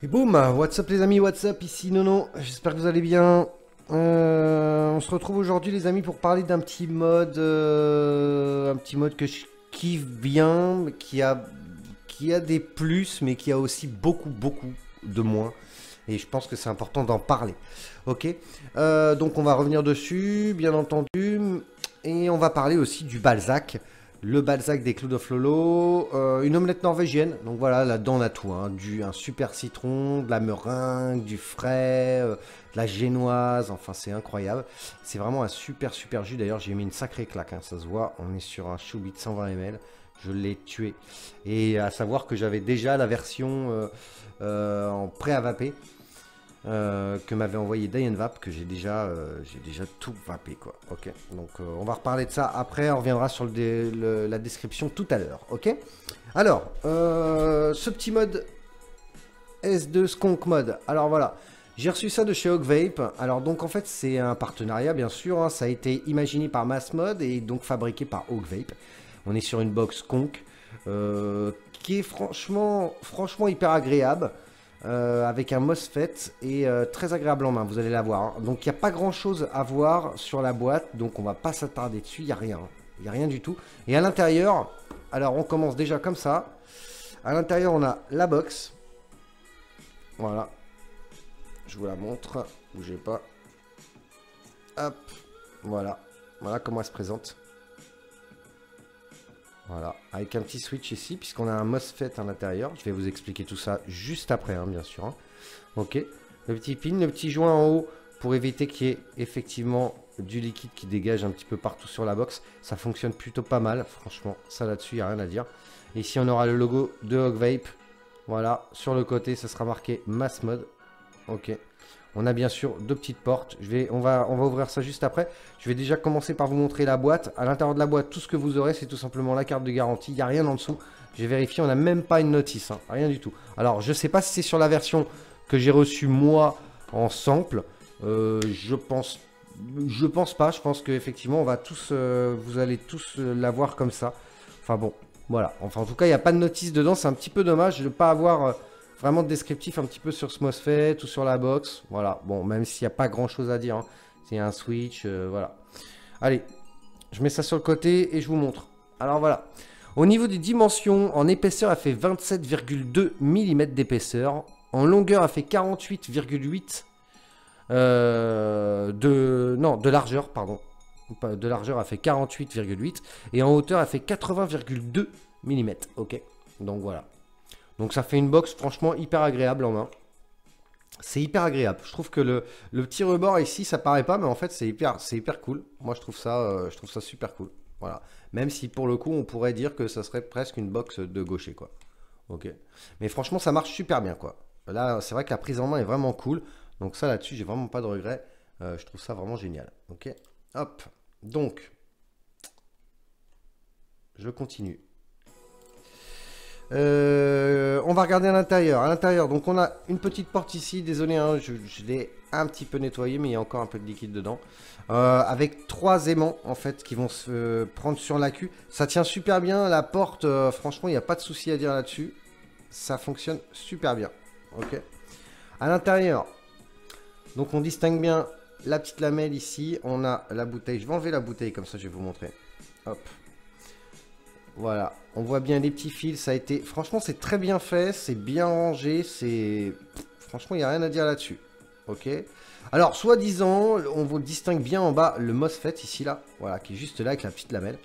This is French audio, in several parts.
Et boum, what's up les amis, what's up, ici Nono, j'espère que vous allez bien. On se retrouve aujourd'hui les amis pour parler d'un petit mode que je kiffe bien, mais qui a des plus, mais qui a aussi beaucoup de moins. Et je pense que c'est important d'en parler. Ok, donc on va revenir dessus, bien entendu, et on va parler aussi du Balzac. Le Balzac des Cloud of Lolo, une omelette norvégienne, donc voilà, là-dedans on a tout, hein, un super citron, de la meringue, du frais, de la génoise, enfin c'est incroyable. C'est vraiment un super jus, d'ailleurs j'ai mis une sacrée claque, hein, ça se voit, on est sur un Chubit 120 ml, je l'ai tué. Et à savoir que j'avais déjà la version en prêt à vaper, que m'avait envoyé Diane Vap, que j'ai déjà tout vapé quoi. Ok, donc on va reparler de ça après, on reviendra sur la description tout à l'heure. Ok, alors ce petit mode S2 Skunk Mode, alors voilà, j'ai reçu ça de chez Hog Vape. Alors donc en fait c'est un partenariat bien sûr, hein, ça a été imaginé par Mass Mode et donc fabriqué par Hog Vape. On est sur une box Skunk qui est franchement hyper agréable. Avec un MOSFET et très agréable en main, vous allez la voir, hein. Donc il n'y a pas grand chose à voir sur la boîte, donc on va pas s'attarder dessus, il n'y a rien, il n'y a rien du tout. Et à l'intérieur, alors on commence déjà comme ça, à l'intérieur on a la box, voilà, je vous la montre, bougez pas, hop, voilà comment elle se présente. Voilà, avec un petit switch ici, puisqu'on a un MOSFET à l'intérieur. Je vais vous expliquer tout ça juste après, hein, bien sûr. Hein. Ok, le petit pin, le petit joint en haut, pour éviter qu'il y ait effectivement du liquide qui dégage un petit peu partout sur la box. Ça fonctionne plutôt pas mal, franchement, ça là-dessus, il n'y a rien à dire. Ici, on aura le logo de Hog Vape. Voilà, sur le côté, ça sera marqué Mass Mode. Ok. On a bien sûr deux petites portes. On va ouvrir ça juste après. Je vais déjà commencer par vous montrer la boîte. À l'intérieur de la boîte, tout ce que vous aurez, c'est tout simplement la carte de garantie. Il n'y a rien en dessous. J'ai vérifié, on n'a même pas une notice. Hein. Rien du tout. Alors, je ne sais pas si c'est sur la version que j'ai reçue moi en sample. Je pense pas. Je pense qu'effectivement, vous allez tous l'avoir comme ça. Enfin bon, voilà. Enfin, en tout cas, il n'y a pas de notice dedans. C'est un petit peu dommage de ne pas avoir... vraiment de descriptif un petit peu sur ce MOSFET ou sur la box. Voilà, bon, même s'il n'y a pas grand chose à dire. Hein. C'est un switch, voilà. Allez, je mets ça sur le côté et je vous montre. Alors voilà. Au niveau des dimensions, en épaisseur, elle fait 27,2 mm d'épaisseur. En longueur, elle fait 48,8 de largeur, pardon. De largeur, elle fait 48,8. Et en hauteur, elle fait 80,2 mm. Ok, donc voilà. Donc ça fait une box franchement hyper agréable en main. C'est hyper agréable. Je trouve que le petit rebord ici, ça paraît pas, mais en fait c'est hyper cool. Moi je trouve ça super cool. Voilà. Même si pour le coup on pourrait dire que ça serait presque une box de gaucher quoi. Ok. Mais franchement ça marche super bien quoi. Là c'est vrai que la prise en main est vraiment cool. Donc ça là-dessus j'ai vraiment pas de regrets. Je trouve ça vraiment génial. Ok. Hop. Donc je continue. On va regarder à l'intérieur. À l'intérieur, donc on a une petite porte ici. Désolé, hein, je l'ai un petit peu nettoyé, mais il y a encore un peu de liquide dedans. Avec trois aimants en fait qui vont se prendre sur l'accu. Ça tient super bien. La porte, franchement, il n'y a pas de souci à dire là-dessus. Ça fonctionne super bien. Ok. À l'intérieur, donc on distingue bien la petite lamelle ici. On a la bouteille. Je vais enlever la bouteille comme ça, je vais vous montrer. Hop. Voilà, on voit bien les petits fils, ça a été... Franchement, c'est très bien fait, c'est bien rangé, c'est... Franchement, il n'y a rien à dire là-dessus. Ok. Alors, soi-disant, on vous distingue bien en bas le MOSFET, ici, là. Voilà, qui est juste là avec la petite lamelle.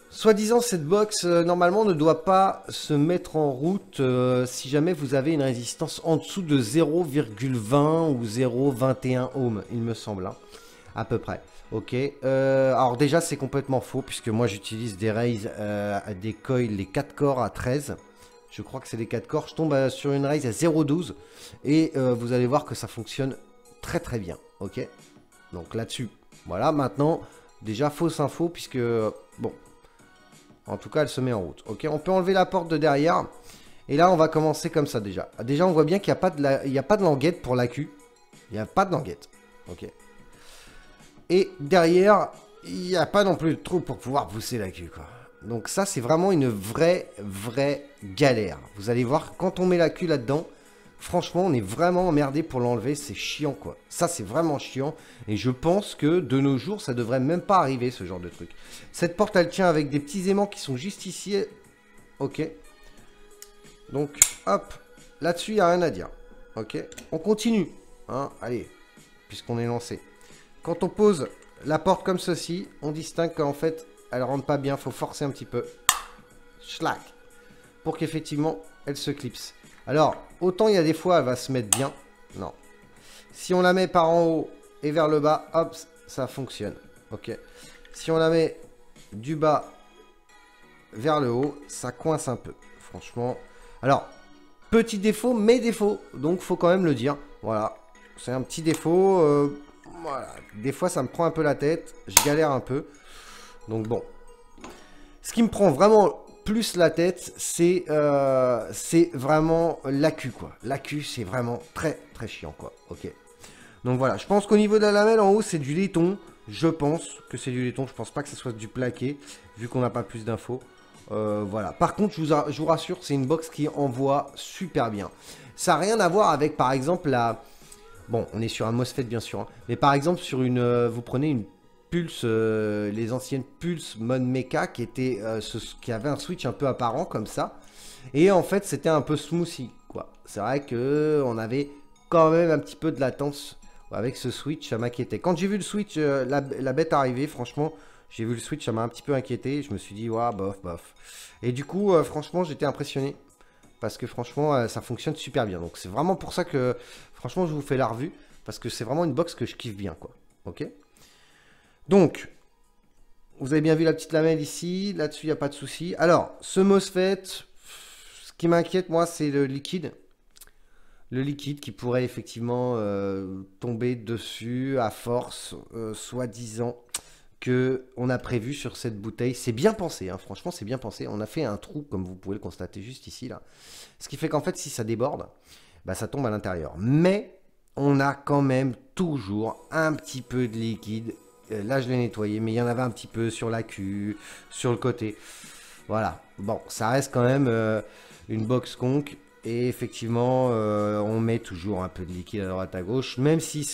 Soi-disant, cette box, normalement, ne doit pas se mettre en route si jamais vous avez une résistance en dessous de 0,20 ou 0,21 ohms, il me semble, hein, à peu près. Ok, alors déjà c'est complètement faux puisque moi j'utilise des Raze, des coils, les 4 corps à 13. Je crois que c'est les 4 corps. Je tombe sur une Raze à 0,12 et vous allez voir que ça fonctionne très bien. Ok, donc là-dessus, voilà. Maintenant, déjà fausse info puisque, bon, en tout cas elle se met en route. Ok, on peut enlever la porte de derrière et là on va commencer comme ça déjà. Déjà on voit bien qu'il n'y a pas de languette pour l'accu. Il n'y a pas de languette. Ok. Et derrière, il n'y a pas non plus de trou pour pouvoir pousser la queue, quoi. Donc ça, c'est vraiment une vraie galère. Vous allez voir, quand on met la queue là-dedans, franchement, on est vraiment emmerdé pour l'enlever. C'est chiant, quoi. Ça, c'est vraiment chiant. Et je pense que de nos jours, ça devrait même pas arriver, ce genre de truc. Cette porte, elle tient avec des petits aimants qui sont juste ici. Ok. Donc, hop. Là-dessus, il n'y a rien à dire. Ok. On continue. Hein, allez. Puisqu'on est lancé. Quand on pose la porte comme ceci, on distingue qu'en fait, elle rentre pas bien. Il faut forcer un petit peu. Schlack. Pour qu'effectivement, elle se clipse. Alors, autant il y a des fois, elle va se mettre bien. Non. Si on la met par en haut et vers le bas, hop, ça fonctionne. Ok. Si on la met du bas vers le haut, ça coince un peu. Franchement. Alors, petit défaut, mais défaut. Donc, faut quand même le dire. Voilà. C'est un petit défaut. Voilà. Des fois, ça me prend un peu la tête. Je galère un peu. Donc, bon. Ce qui me prend vraiment plus la tête, c'est vraiment l'accu, quoi. L'accu, c'est vraiment très, très chiant, quoi. Ok. Donc, voilà. Je pense qu'au niveau de la lamelle, en haut, c'est du laiton. Je pense que c'est du laiton. Je pense pas que ce soit du plaqué, vu qu'on n'a pas plus d'infos. Voilà. Par contre, je vous rassure, c'est une box qui envoie super bien. Ça n'a rien à voir avec, par exemple, la... Bon, on est sur un MOSFET, bien sûr. Hein. Mais par exemple, sur une... vous prenez une Pulse, les anciennes Pulse mode mecha qui étaient, qui avait un switch un peu apparent comme ça. Et en fait, c'était un peu smoothie, quoi. C'est vrai que on avait quand même un petit peu de latence avec ce switch, ça m'inquiétait. Quand j'ai vu le switch, la bête arriver, franchement, j'ai vu le switch, ça m'a un petit peu inquiété. Je me suis dit, ouais, bof, bof. Et du coup, franchement, j'étais impressionné. Parce que franchement, ça fonctionne super bien. Donc, c'est vraiment pour ça que, franchement, je vous fais la revue. Parce que c'est vraiment une box que je kiffe bien, quoi. Ok ? Donc, vous avez bien vu la petite lamelle ici. Là-dessus, il n'y a pas de souci. Alors, ce MOSFET, ce qui m'inquiète, moi, c'est le liquide. Le liquide qui pourrait effectivement tomber dessus à force, soi-disant, qu'on a prévu sur cette bouteille. C'est bien pensé, hein, franchement, c'est bien pensé. On a fait un trou, comme vous pouvez le constater juste ici, là. Ce qui fait qu'en fait, si ça déborde, bah, ça tombe à l'intérieur. Mais, on a quand même toujours un petit peu de liquide. Là, je l'ai nettoyé, mais il y en avait un petit peu sur la queue, sur le côté. Voilà. Bon, ça reste quand même une box conque. Et effectivement, on met toujours un peu de liquide à droite à gauche. Même si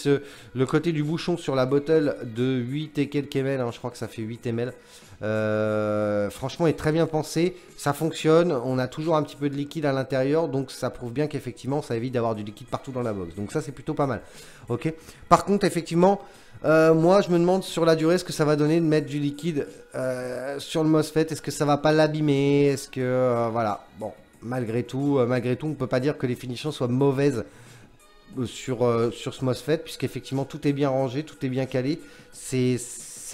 le côté du bouchon sur la bottle de 8 et quelques ml, hein, je crois que ça fait 8 ml, franchement, est très bien pensé. Ça fonctionne. On a toujours un petit peu de liquide à l'intérieur. Donc, ça prouve bien qu'effectivement, ça évite d'avoir du liquide partout dans la box. Donc, ça, c'est plutôt pas mal. Ok. Par contre, effectivement... moi, je me demande sur la durée ce que ça va donner de mettre du liquide sur le MOSFET. Est-ce que ça va pas l'abîmer? Est-ce que... voilà. Bon, malgré tout, on ne peut pas dire que les finitions soient mauvaises sur ce MOSFET, puisqu'effectivement, tout est bien rangé, tout est bien calé. C'est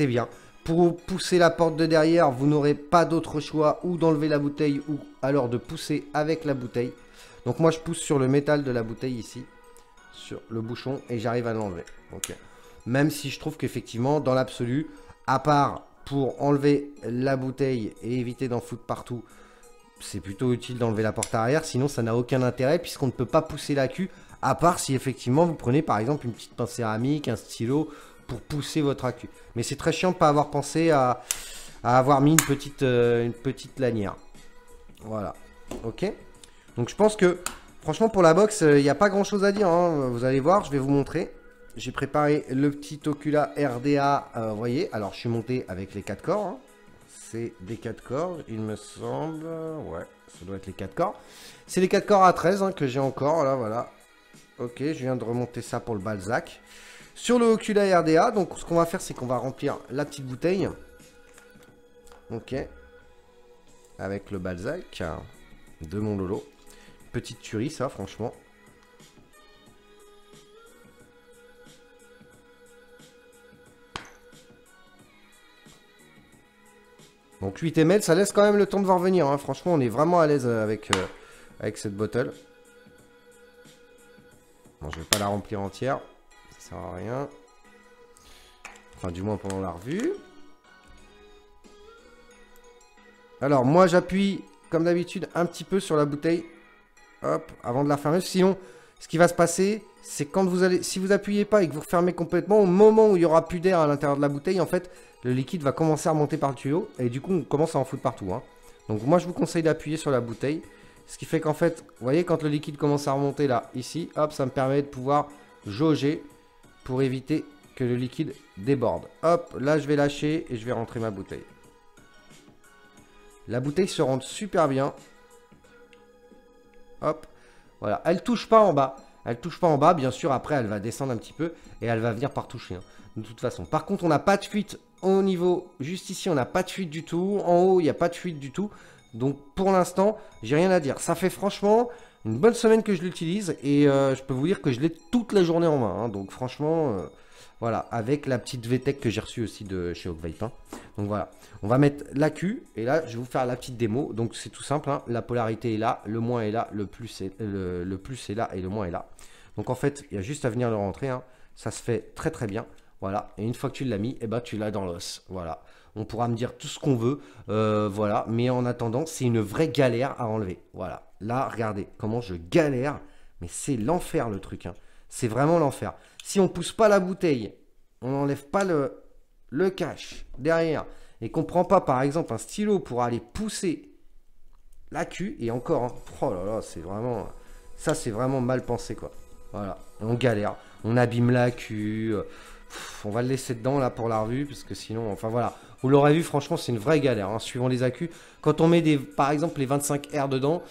bien. Pour pousser la porte de derrière, vous n'aurez pas d'autre choix ou d'enlever la bouteille ou alors de pousser avec la bouteille. Donc moi, je pousse sur le métal de la bouteille ici, sur le bouchon, et j'arrive à l'enlever. Ok. Même si je trouve qu'effectivement, dans l'absolu, à part pour enlever la bouteille et éviter d'en foutre partout, c'est plutôt utile d'enlever la porte arrière. Sinon, ça n'a aucun intérêt puisqu'on ne peut pas pousser la queue. À part si effectivement, vous prenez par exemple une petite pince céramique, un stylo pour pousser votre accu. Mais c'est très chiant de ne pas avoir pensé à avoir mis une petite lanière. Voilà. Ok. Donc je pense que, franchement, pour la box, il n'y a pas grand chose à dire. Hein. Vous allez voir, je vais vous montrer. J'ai préparé le petit Ocula RDA, vous voyez, alors je suis monté avec les 4 corps, hein. C'est des 4 corps, il me semble, ouais, ça doit être les 4 corps. C'est les 4 corps à 13 hein, que j'ai encore, là, voilà. Ok, je viens de remonter ça pour le Balzac. Sur le Ocula RDA, donc ce qu'on va faire, c'est qu'on va remplir la petite bouteille. Ok. Avec le Balzac de mon Lolo. Petite tuerie, ça, franchement. Donc 8 ml, ça laisse quand même le temps de voir venir. Hein. Franchement, on est vraiment à l'aise avec cette bottle. Bon, je vais pas la remplir entière. Ça sert à rien. Enfin, du moins pendant la revue. Alors, moi, j'appuie, comme d'habitude, un petit peu sur la bouteille. Hop, avant de la fermer. Sinon, ce qui va se passer, c'est quand vous allez... Si vous appuyez pas et que vous refermez complètement, au moment où il y aura plus d'air à l'intérieur de la bouteille, en fait... Le liquide va commencer à remonter par le tuyau et du coup on commence à en foutre partout. Hein. Donc moi je vous conseille d'appuyer sur la bouteille Ce qui fait qu'en fait, vous voyez, quand le liquide commence à remonter là, ici, hop, ça me permet de pouvoir jauger pour éviter que le liquide déborde. Hop, là, je vais lâcher et je vais rentrer ma bouteille. La bouteille se rentre super bien. Hop, voilà. Elle touche pas en bas. Elle touche pas en bas. Bien sûr, après, elle va descendre un petit peu et elle va venir par toucher, hein, de toute façon. Par contre, on n'a pas de fuite au niveau, juste ici, on n'a pas de fuite du tout. En haut, il n'y a pas de fuite du tout. Donc, pour l'instant, j'ai rien à dire. Ça fait franchement une bonne semaine que je l'utilise et je peux vous dire que je l'ai toute la journée en main, hein. Donc, franchement, voilà, avec la petite VTEC que j'ai reçue aussi de chez Ogvape, hein. Donc, voilà. On va mettre l'AQ et là, je vais vous faire la petite démo. Donc, c'est tout simple, hein. La polarité est là, le moins est là, le plus est là et le moins est là. Donc, en fait, il y a juste à venir le rentrer, hein. Ça se fait très, très bien. Voilà. Et une fois que tu l'as mis, eh ben, tu l'as dans l'os. Voilà. On pourra me dire tout ce qu'on veut. Voilà. Mais en attendant, c'est une vraie galère à enlever. Voilà. Là, regardez comment je galère. Mais c'est l'enfer, le truc, hein. C'est vraiment l'enfer. Si on pousse pas la bouteille, on n'enlève pas le cache derrière et qu'on prend pas, par exemple, un stylo pour aller pousser la queue, et encore, hein, oh là là, c'est vraiment... Ça, c'est vraiment mal pensé, quoi. Voilà. On galère. On abîme la queue. On va le laisser dedans, là, pour la revue, parce que sinon... Enfin, voilà. Vous l'aurez vu, franchement, c'est une vraie galère, hein, suivant les accus. Quand on met, par exemple, les 25R dedans,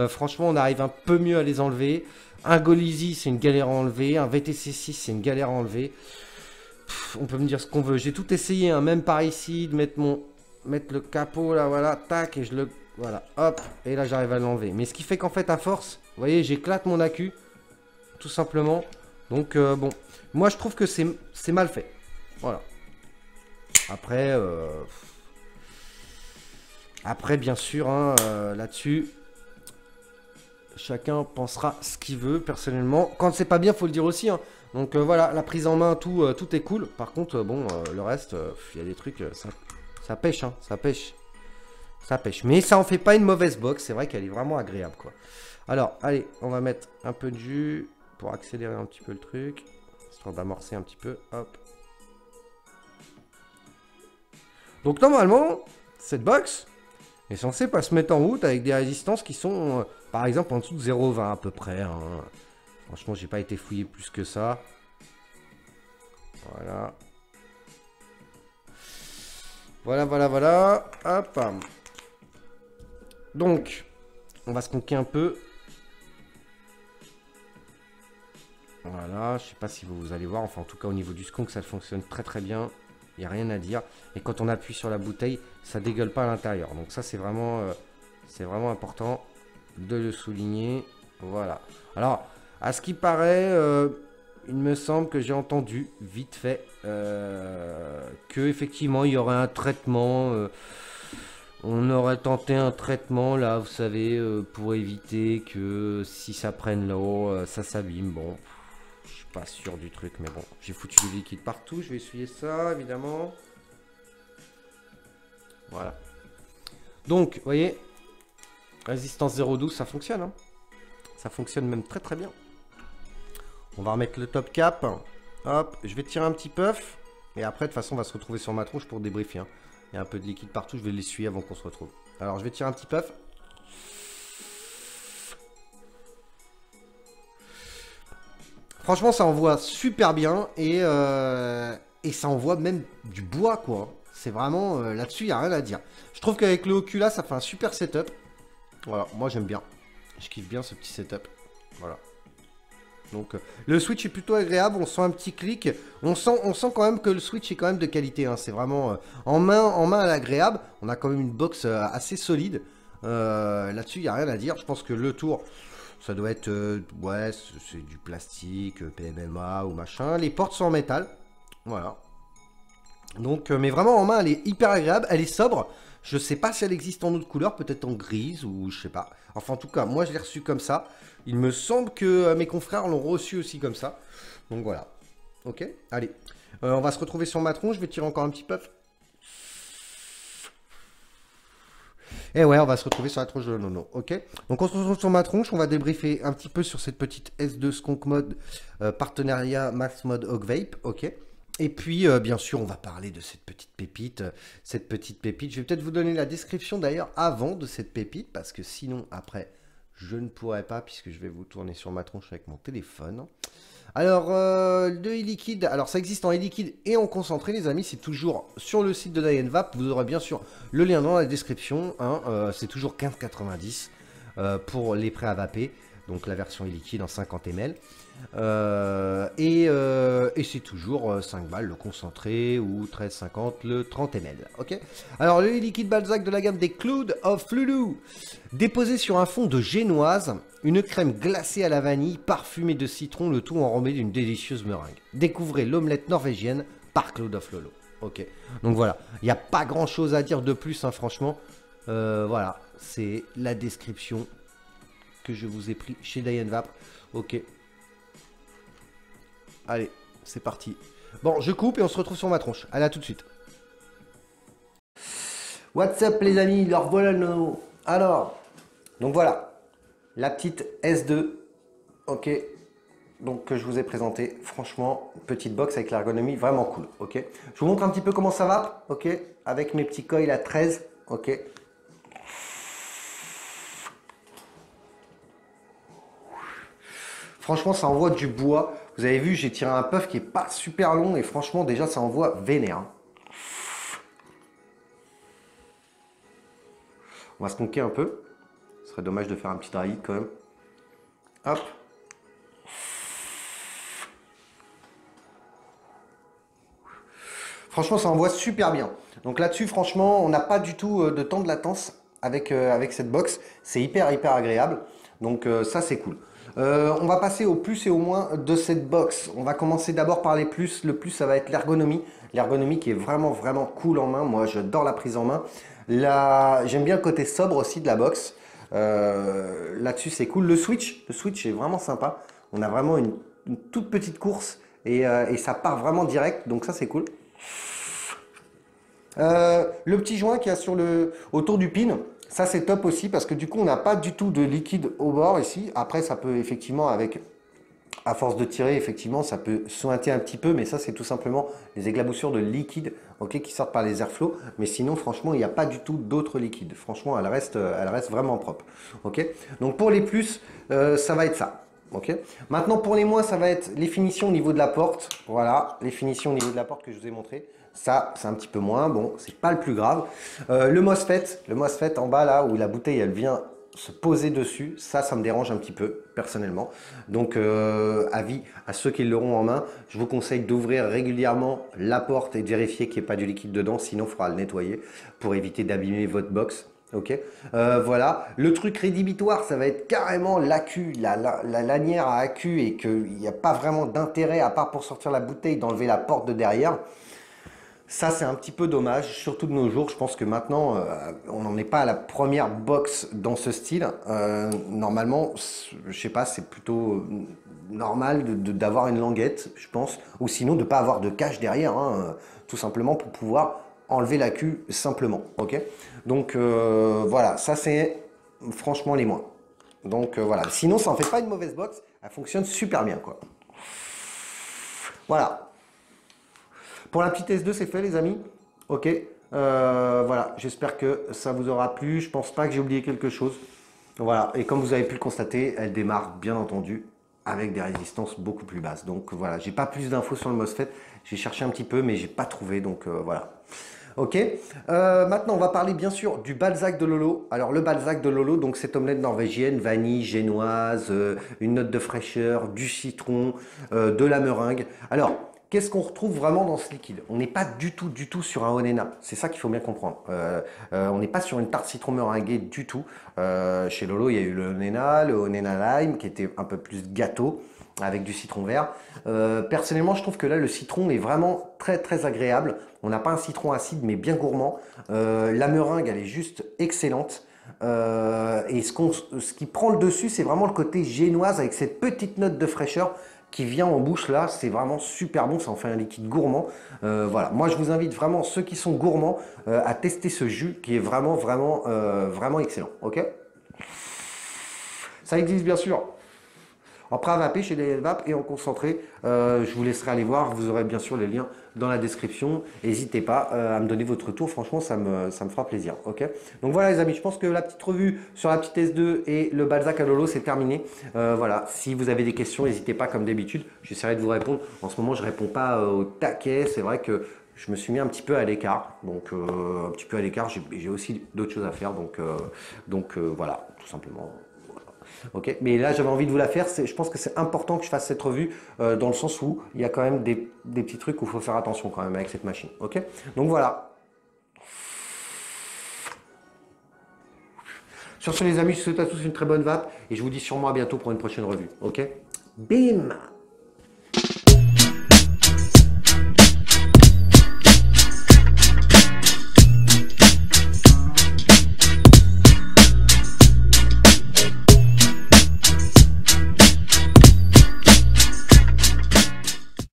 franchement, on arrive un peu mieux à les enlever. Un Golizy, c'est une galère à enlever. Un VTC6, c'est une galère à enlever. On peut me dire ce qu'on veut. J'ai tout essayé, hein, même par ici, de mettre le capot, là, voilà, tac, et je le... Voilà, hop, et là, j'arrive à l'enlever. Mais ce qui fait qu'en fait, à force, vous voyez, j'éclate mon accu, tout simplement. Donc, bon, moi, je trouve que c'est mal fait. Voilà. Après, bien sûr, hein, là-dessus, chacun pensera ce qu'il veut, personnellement. Quand c'est pas bien, faut le dire aussi, hein. Donc voilà, la prise en main, tout est cool. Par contre, bon, le reste, il y a des trucs, ça pêche, hein, ça pêche. Ça pêche. Mais ça en fait pas une mauvaise box, c'est vrai qu'elle est vraiment agréable, quoi. Alors, allez, on va mettre un peu de jus pour accélérer un petit peu le truc, histoire d'amorcer un petit peu, hop. Donc normalement, cette box est censée pas se mettre en route avec des résistances qui sont, par exemple, en dessous de 0,20 à peu près, hein. Franchement, j'ai pas été fouillé plus que ça. Voilà. Voilà. Hop. Donc, on va se conquer un peu. Voilà, je sais pas si vous allez voir. Enfin, en tout cas, au niveau du skunk, ça fonctionne très très bien. Il n'y a rien à dire. Et quand on appuie sur la bouteille, ça dégueule pas à l'intérieur. Donc ça, c'est vraiment important de le souligner. Voilà. Alors, à ce qui paraît, il me semble que j'ai entendu, vite fait, que effectivement il y aurait un traitement. On aurait tenté un traitement, là, vous savez, pour éviter que si ça prenne l'eau, ça s'abîme. Bon, je suis pas sûr du truc, mais bon. J'ai foutu du liquide partout. Je vais essuyer ça, évidemment. Voilà. Donc, vous voyez, résistance 0,12, ça fonctionne, hein. Ça fonctionne même très très bien. On va remettre le top cap. Hop, je vais tirer un petit puff. Et après, de toute façon, on va se retrouver sur ma tronche pour débriefer, hein. Il y a un peu de liquide partout, je vais l'essuyer avant qu'on se retrouve. Alors, je vais tirer un petit puff. Franchement, ça envoie super bien. Et ça envoie même du bois, quoi. C'est vraiment... là-dessus, il n'y a rien à dire. Je trouve qu'avec le Ocula, ça fait un super setup. Voilà, moi, j'aime bien. Je kiffe bien ce petit setup. Voilà. Donc le switch est plutôt agréable, on sent un petit clic, on sent quand même que le switch est quand même de qualité, hein. C'est vraiment en main à l'agréable, on a quand même une box assez solide, là-dessus il n'y a rien à dire, je pense que le tour, ça doit être, ouais, c'est du plastique, PMMA ou machin, les portes sont en métal, voilà. Donc, mais vraiment en main elle est hyper agréable, elle est sobre, je sais pas si elle existe en autre couleur, peut-être en grise ou je sais pas, enfin en tout cas moi je l'ai reçu comme ça. Il me semble que mes confrères l'ont reçu aussi comme ça. Donc voilà. Ok, allez. On va se retrouver sur ma tronche. Je vais tirer encore un petit puff. Et ouais, on va se retrouver sur la tronche de Nono. Ok. Donc on se retrouve sur ma tronche. On va débriefer un petit peu sur cette petite S2 Skunk Mode partenariat Mass Mode Ogvape. Ok. Et puis, bien sûr, on va parler de cette petite pépite. Je vais peut-être vous donner la description d'ailleurs avant de cette pépite. Parce que sinon, après... je ne pourrai pas puisque je vais vous tourner sur ma tronche avec mon téléphone. Alors, le e-liquide, alors ça existe en e-liquide et en concentré, les amis, c'est toujours sur le site de Dyenvap. Vous aurez bien sûr le lien dans la description. Hein, c'est toujours 15,90 pour les prêts à vaper, donc la version e-liquide en 50 ml. Et c'est toujours 5 balles le concentré ou 13,50 le 30 ml. Ok. Alors, le e-liquide Balzac de la gamme des Cloud of Lulu, déposé sur un fond de génoise, une crème glacée à la vanille, parfumée de citron, le tout enrobé d'une délicieuse meringue. Découvrez l'omelette norvégienne par Cloud of Lolo. Ok, donc voilà, il n'y a pas grand chose à dire de plus, hein, franchement. Voilà, c'est la description que je vous ai pris chez Dyenvap. Ok. Allez, c'est parti. Bon, je coupe et on se retrouve sur ma tronche. Allez, à tout de suite. What's up les amis, leur voilà nos... Alors, donc voilà, la petite S2, ok, donc que je vous ai présenté, franchement, petite box avec l'ergonomie vraiment cool, ok. Je vous montre un petit peu comment ça va, ok, avec mes petits coils à 13, ok. Franchement, ça envoie du bois. Vous avez vu, j'ai tiré un puff qui est pas super long et franchement, déjà, ça envoie vénère. On va se conquer un peu. Ce serait dommage de faire un petit dry quand même. Hop. Franchement, ça envoie super bien. Donc là-dessus, franchement, on n'a pas du tout de temps de latence avec cette box. C'est hyper agréable. Donc ça, c'est cool. On va passer au plus et au moins de cette box. On va commencer d'abord par les plus. Le plus, ça va être l'ergonomie. L'ergonomie qui est vraiment cool en main. Moi, j'adore la prise en main. J'aime bien le côté sobre aussi de la box. Là-dessus, c'est cool. Le switch est vraiment sympa. On a vraiment une toute petite course et ça part vraiment direct. Donc ça, c'est cool. Le petit joint qu'il y a autour du pin, ça c'est top aussi parce que du coup on n'a pas du tout de liquide au bord ici. Après ça peut effectivement à force de tirer effectivement ça peut sointer un petit peu, mais ça c'est tout simplement les éclaboussures de liquide, ok, qui sortent par les airflows. Mais sinon franchement il n'y a pas du tout d'autres liquides. Franchement elle reste vraiment propre, ok. Donc pour les plus ça va être ça. Ok. Maintenant pour les moins ça va être les finitions au niveau de la porte. Voilà, les finitions au niveau de la porte que je vous ai montré. Ça c'est un petit peu moins, bon c'est pas le plus grave. Le MOSFET en bas là où la bouteille elle vient se poser dessus, ça me dérange un petit peu personnellement. Donc avis à ceux qui l'auront en main, je vous conseille d'ouvrir régulièrement la porte et de vérifier qu'il n'y ait pas du liquide dedans, sinon il faudra le nettoyer pour éviter d'abîmer votre box. Ok, voilà. Le truc rédhibitoire, ça va être carrément l'accu, la lanière à accu, et qu'il n'y a pas vraiment d'intérêt, à part pour sortir la bouteille, d'enlever la porte de derrière. Ça, c'est un petit peu dommage, surtout de nos jours. Je pense que maintenant, on n'en est pas à la première box dans ce style. Normalement, je sais pas, c'est plutôt normal d'avoir une languette, je pense, ou sinon de ne pas avoir de cache derrière, hein, tout simplement pour pouvoir enlever l'accu simplement, ok. Donc voilà, ça c'est franchement les moins. Donc voilà, sinon ça en fait pas une mauvaise box, elle fonctionne super bien quoi. Voilà. Pour la petite S2 c'est fait les amis, ok. Voilà, j'espère que ça vous aura plu, je pense pas que j'ai oublié quelque chose. Voilà, et comme vous avez pu le constater, elle démarre bien entendu avec des résistances beaucoup plus basses. Donc voilà, j'ai pas plus d'infos sur le MOSFET, j'ai cherché un petit peu mais j'ai pas trouvé, donc voilà. Ok, maintenant on va parler bien sûr du Balzac de Lolo. Alors le Balzac de Lolo, donc cette omelette norvégienne, vanille, génoise, une note de fraîcheur, du citron, de la meringue. Alors, qu'est-ce qu'on retrouve vraiment dans ce liquide? On n'est pas du tout sur un Onena, c'est ça qu'il faut bien comprendre. On n'est pas sur une tarte citron meringuée du tout. Chez Lolo, il y a eu le Onena Lime qui était un peu plus gâteau, avec du citron vert. Personnellement, je trouve que là, le citron est vraiment très agréable. On n'a pas un citron acide, mais bien gourmand. La meringue, elle est juste excellente. Et ce qui prend le dessus, c'est vraiment le côté génoise avec cette petite note de fraîcheur qui vient en bouche là. C'est vraiment super bon, ça en fait un liquide gourmand. Voilà, moi je vous invite vraiment, ceux qui sont gourmands, à tester ce jus qui est vraiment excellent. Ok, ça existe bien sûr en pré-vapé chez les vapes et en concentré. Je vous laisserai aller voir, vous aurez bien sûr les liens dans la description. N'hésitez pas à me donner votre retour, franchement ça me fera plaisir. Ok. Donc voilà les amis, je pense que la petite revue sur la petite S2 et le Balzac à Lolo c'est terminé. Voilà, si vous avez des questions, n'hésitez pas comme d'habitude, j'essaierai de vous répondre. En ce moment je réponds pas au taquet, c'est vrai que je me suis mis un petit peu à l'écart, donc un petit peu à l'écart, j'ai aussi d'autres choses à faire, donc voilà, tout simplement. Ok, mais là j'avais envie de vous la faire. Je pense que c'est important que je fasse cette revue dans le sens où il y a quand même des petits trucs où il faut faire attention quand même avec cette machine. Ok, donc voilà. Sur ce les amis, je vous souhaite à tous une très bonne vape et je vous dis sûrement à bientôt pour une prochaine revue. Ok, bim.